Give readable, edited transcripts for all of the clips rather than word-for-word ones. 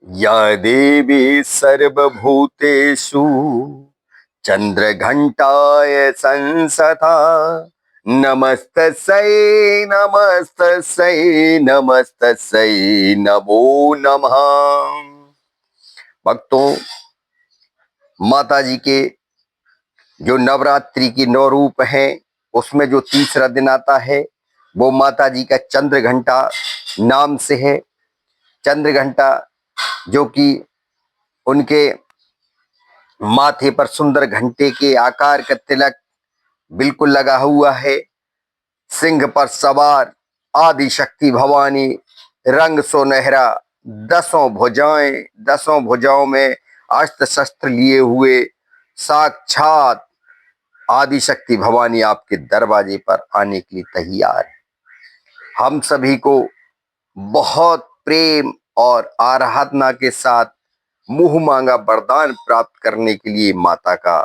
या देवी सर्वभूतेषु चंद्रघंटाय संसथा नमस्तस्यै नमस्तस्यै नमस्तस्यै नमो नमः। भक्तों, माता जी के जो नवरात्रि की 9 रूप हैं उसमें जो तीसरा दिन आता है वो माता जी का चंद्र घंटा नाम से है। चंद्र घंटा जो कि उनके माथे पर सुंदर घंटे के आकार का तिलक बिल्कुल लगा हुआ है। सिंह पर सवार आदि शक्ति भवानी, रंग सुनहरा, दसों भुजाओं में अस्त्र शस्त्र लिए हुए साक्षात आदि शक्ति भवानी आपके दरवाजे पर आने के लिए तैयार है। हम सभी को बहुत प्रेम और आराधना के साथ मुंह मांगा वरदान प्राप्त करने के लिए माता का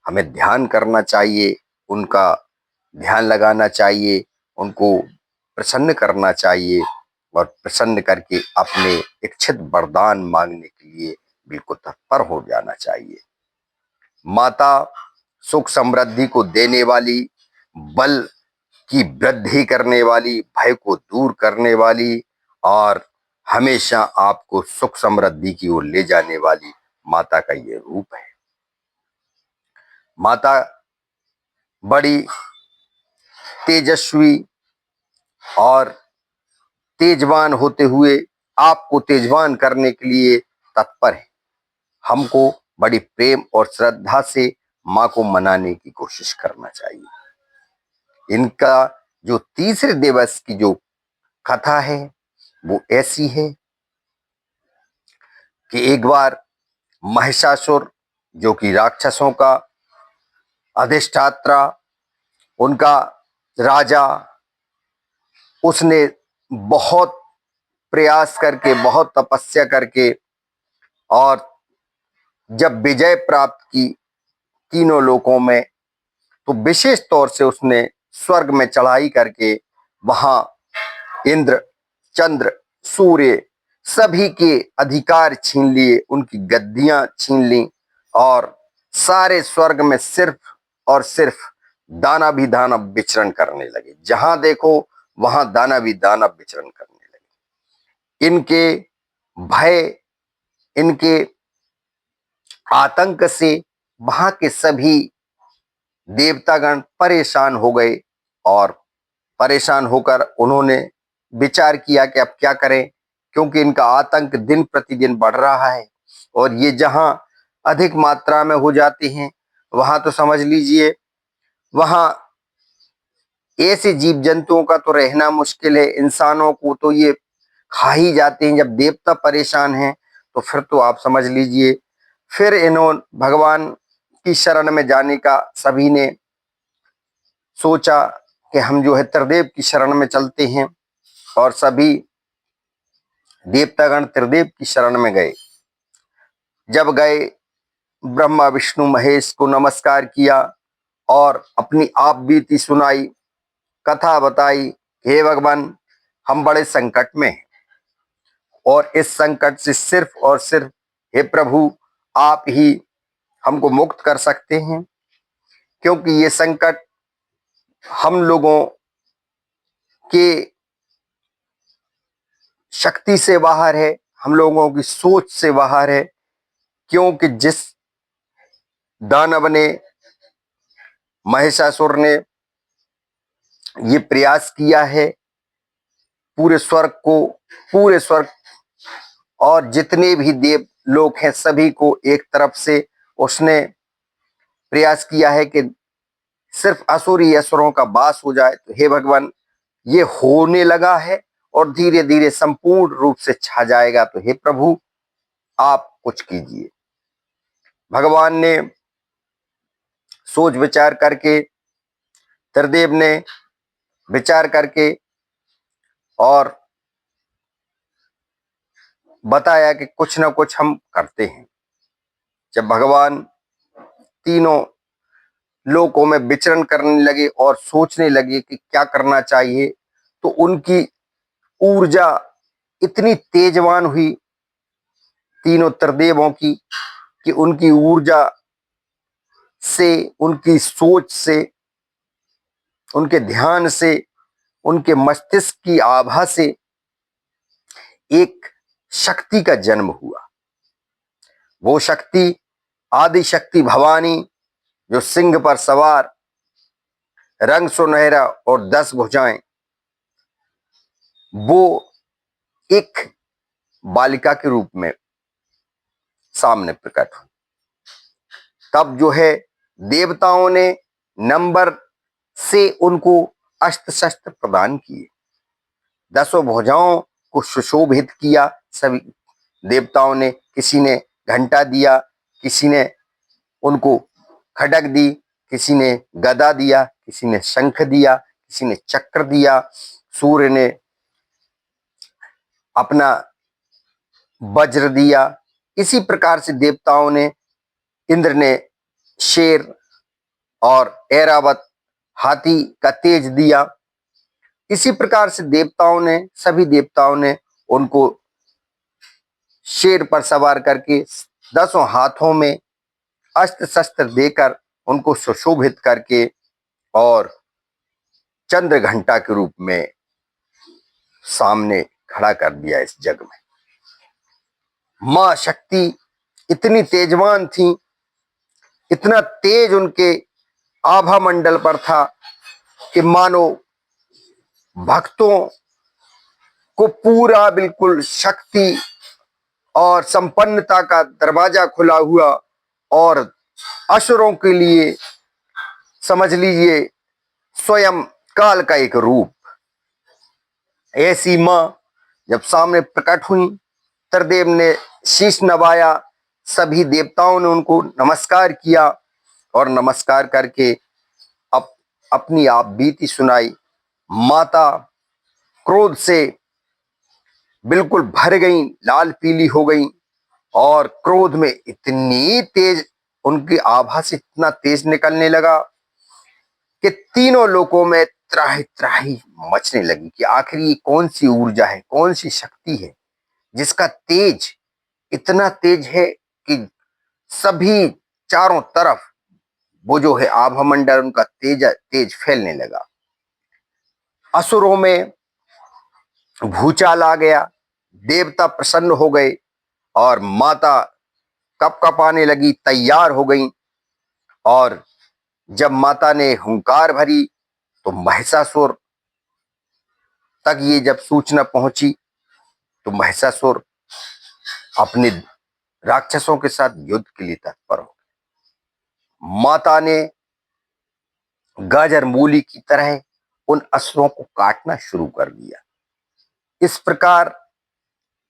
हमें ध्यान करना चाहिए, उनका ध्यान लगाना चाहिए, उनको प्रसन्न करना चाहिए और प्रसन्न करके अपने इच्छित वरदान मांगने के लिए बिल्कुल तत्पर हो जाना चाहिए। माता सुख समृद्धि को देने वाली, बल की वृद्धि करने वाली, भय को दूर करने वाली और हमेशा आपको सुख समृद्धि की ओर ले जाने वाली माता का ये रूप है। माता बड़ी तेजस्वी और तेजवान होते हुए आपको तेजवान करने के लिए तत्पर है। हमको बड़ी प्रेम और श्रद्धा से माँ को मनाने की कोशिश करना चाहिए। इनका जो तीसरे दिवस की जो कथा है वो ऐसी है कि एक बार महिषासुर जो कि राक्षसों का अधिष्ठाता, उनका राजा, उसने बहुत प्रयास करके, बहुत तपस्या करके और जब विजय प्राप्त की तीनों लोकों में, तो विशेष तौर से उसने स्वर्ग में चढ़ाई करके वहां इंद्र, चंद्र, सूर्य सभी के अधिकार छीन लिए, उनकी गद्दियां छीन ली और सारे स्वर्ग में सिर्फ और सिर्फ दानव ही दानव विचरण करने लगे। जहां देखो वहां दानव ही दानव विचरण करने लगे। इनके भय, इनके आतंक से वहां के सभी देवतागण परेशान हो गए और परेशान होकर उन्होंने विचार किया कि अब क्या करें, क्योंकि इनका आतंक दिन प्रतिदिन बढ़ रहा है और ये जहां अधिक मात्रा में हो जाते हैं वहां तो समझ लीजिए वहां ऐसे जीव जंतुओं का तो रहना मुश्किल है, इंसानों को तो ये खा ही जाते हैं। जब देवता परेशान हैं तो फिर तो आप समझ लीजिए। फिर इन्होंने भगवान की शरण में जाने का सभी ने सोचा कि हम जो है त्रिदेव की शरण में चलते हैं और सभी देवतागण त्रिदेव की शरण में गए। जब गए, ब्रह्मा विष्णु महेश को नमस्कार किया और अपनी आप बीती सुनाई, कथा बताई, हे भगवान हम बड़े संकट में हैं और इस संकट से सिर्फ और सिर्फ हे प्रभु आप ही हमको मुक्त कर सकते हैं, क्योंकि ये संकट हम लोगों के शक्ति से बाहर है, हम लोगों की सोच से बाहर है। क्योंकि जिस दानव ने, महिषासुर ने ये प्रयास किया है पूरे स्वर्ग और जितने भी देव लोग हैं सभी को एक तरफ से उसने प्रयास किया है कि सिर्फ असुरी असुरों का वास हो जाए। तो हे भगवान ये होने लगा है और धीरे धीरे संपूर्ण रूप से छा जाएगा, तो हे प्रभु आप कुछ कीजिए। भगवान ने सोच विचार करके, त्रिदेव ने विचार करके और बताया कि कुछ ना कुछ हम करते हैं। जब भगवान तीनों लोकों में विचरण करने लगे और सोचने लगे कि क्या करना चाहिए, तो उनकी ऊर्जा इतनी तेजवान हुई तीनों त्रिदेवों की कि उनकी ऊर्जा से, उनकी सोच से, उनके ध्यान से, उनके मस्तिष्क की आभा से एक शक्ति का जन्म हुआ। वो शक्ति आदि शक्ति भवानी, जो सिंह पर सवार, रंग सुनहरा और 10 भुजाएं, वो एक बालिका के रूप में सामने प्रकट हुई। तब जो है देवताओं ने नंबर से उनको अस्त्र शस्त्र प्रदान किए, 10 भुजाओं को सुशोभित किया। सभी देवताओं ने, किसी ने घंटा दिया, किसी ने उनको खड्ग दी, किसी ने गदा दिया, किसी ने शंख दिया, किसी ने चक्र दिया, सूर्य ने अपना वज्र दिया। इसी प्रकार से देवताओं ने, इंद्र ने शेर और ऐरावत हाथी का तेज दिया। इसी प्रकार से देवताओं ने, सभी देवताओं ने उनको शेर पर सवार करके 10 हाथों में अस्त्र शस्त्र देकर उनको सुशोभित करके और चंद्र घंटा के रूप में सामने खड़ा कर दिया इस जग में। मां शक्ति इतनी तेजवान थी, इतना तेज उनके आभा मंडल पर था कि मानो भक्तों को पूरा बिल्कुल शक्ति और संपन्नता का दरवाजा खुला हुआ, और असुरों के लिए समझ लीजिए स्वयं काल का एक रूप। ऐसी मां जब सामने प्रकट हुई, त्रिदेव ने शीश नवाया, सभी देवताओं ने उनको नमस्कार किया और नमस्कार करके अपनी आप बीती सुनाई। माता क्रोध से बिल्कुल भर गई, लाल पीली हो गई, और क्रोध में इतनी तेज, उनकी आभा से इतना तेज निकलने लगा कि तीनों लोकों में त्राहि त्राहि मचने लगी कि आखिर ये कौन सी ऊर्जा है, कौन सी शक्ति है जिसका तेज इतना तेज है कि सभी चारों तरफ वो जो है आभा मंडल, उनका तेज फैलने लगा। असुरों में भूचाल आ गया, देवता प्रसन्न हो गए और माता कपकपाने लगी, तैयार हो गई। और जब माता ने हुंकार भरी तो महिषासुर तक ये जब सूचना पहुंची तो महिषासुर अपने राक्षसों के साथ युद्ध के लिए तत्पर हो गए। माता ने गाजर मूली की तरह उन असुरों को काटना शुरू कर दिया। इस प्रकार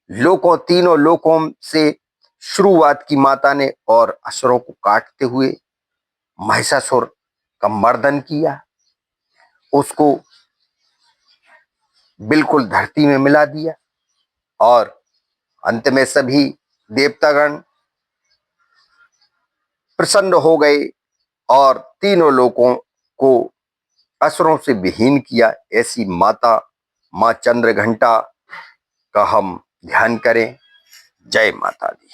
तीनों लोकों से शुरुआत की माता ने, और असुरों को काटते हुए महिषासुर का मर्दन किया, उसको बिल्कुल धरती में मिला दिया। और अंत में सभी देवतागण प्रसन्न हो गए और तीनों लोकों को असुरों से विहीन किया। ऐसी माता मां चंद्रघंटा का हम ध्यान करें। जय माता दी।